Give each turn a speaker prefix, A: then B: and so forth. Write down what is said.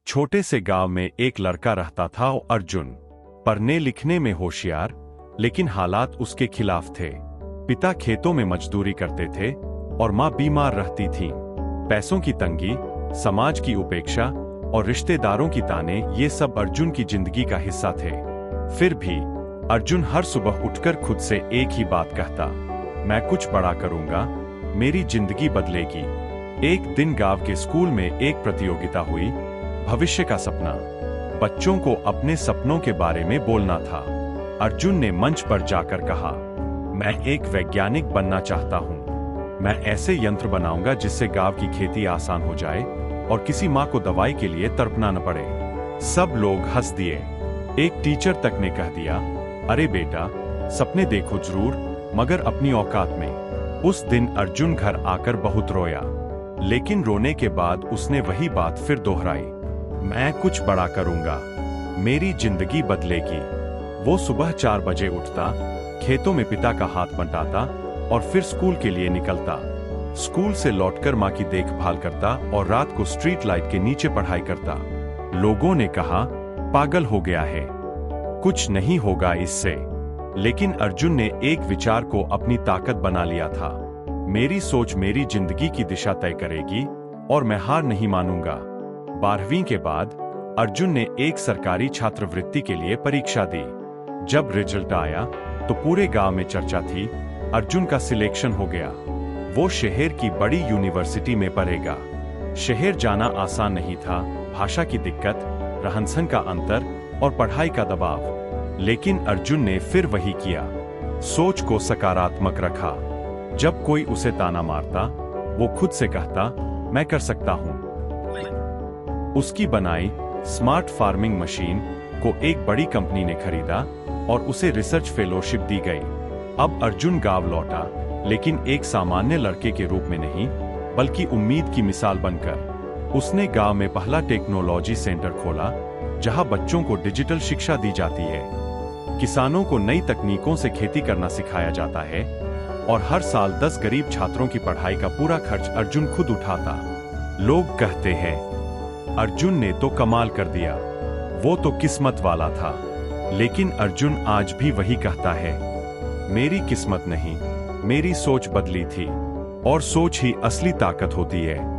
A: छोटे से गांव में एक लड़का रहता था, अर्जुन। पढ़ने लिखने में होशियार, लेकिन हालात उसके खिलाफ थे। पिता खेतों में मजदूरी करते थे और माँ बीमार रहती थी। पैसों की तंगी, समाज की उपेक्षा और रिश्तेदारों की ताने, ये सब अर्जुन की जिंदगी का हिस्सा थे। फिर भी अर्जुन हर सुबह उठकर खुद से एक ही बात कहता, मैं कुछ बड़ा करूंगा, मेरी जिंदगी बदलेगी। एक दिन गांव के स्कूल में एक प्रतियोगिता हुई, भविष्य का सपना। बच्चों को अपने सपनों के बारे में बोलना था। अर्जुन ने मंच पर जाकर कहा, मैं एक वैज्ञानिक बनना चाहता हूं। मैं ऐसे यंत्र बनाऊंगा जिससे गांव की खेती आसान हो जाए और किसी माँ को दवाई के लिए तड़पना न पड़े। सब लोग हंस दिए। एक टीचर तक ने कह दिया, अरे बेटा, सपने देखो जरूर, मगर अपनी औकात में। उस दिन अर्जुन घर आकर बहुत रोया, लेकिन रोने के बाद उसने वही बात फिर दोहराई, मैं कुछ बड़ा करूंगा, मेरी जिंदगी बदलेगी। वो सुबह 4 बजे उठता, खेतों में पिता का हाथ बंटाता और फिर स्कूल के लिए निकलता। स्कूल से लौटकर माँ की देखभाल करता और रात को स्ट्रीट लाइट के नीचे पढ़ाई करता। लोगों ने कहा, पागल हो गया है, कुछ नहीं होगा इससे। लेकिन अर्जुन ने एक विचार को अपनी ताकत बना लिया था, मेरी सोच मेरी जिंदगी की दिशा तय करेगी और मैं हार नहीं मानूंगा। 12वीं के बाद अर्जुन ने एक सरकारी छात्रवृत्ति के लिए परीक्षा दी। जब रिजल्ट आया तो पूरे गांव में चर्चा थी, अर्जुन का सिलेक्शन हो गया। वो शहर की बड़ी यूनिवर्सिटी में पढ़ेगा। शहर जाना आसान नहीं था, भाषा की दिक्कत, रहन-सहन का अंतर और पढ़ाई का दबाव। लेकिन अर्जुन ने फिर वही किया, सोच को सकारात्मक रखा। जब कोई उसे ताना मारता, वो खुद से कहता, मैं कर सकता हूं। उसकी बनाई स्मार्ट फार्मिंग मशीन को एक बड़ी कंपनी ने खरीदा और उसे रिसर्च फेलोशिप दी गई। अब अर्जुन गांव लौटा, लेकिन एक सामान्य लड़के के रूप में नहीं, बल्कि उम्मीद की मिसाल बनकर। उसने गांव में पहला टेक्नोलॉजी सेंटर खोला, जहां बच्चों को डिजिटल शिक्षा दी जाती है, किसानों को नई तकनीकों से खेती करना सिखाया जाता है और हर साल 10 गरीब छात्रों की पढ़ाई का पूरा खर्च अर्जुन खुद उठाता। लोग कहते हैं, अर्जुन ने तो कमाल कर दिया, वो तो किस्मत वाला था। लेकिन अर्जुन आज भी वही कहता है, मेरी किस्मत नहीं, मेरी सोच बदली थी। और सोच ही असली ताकत होती है।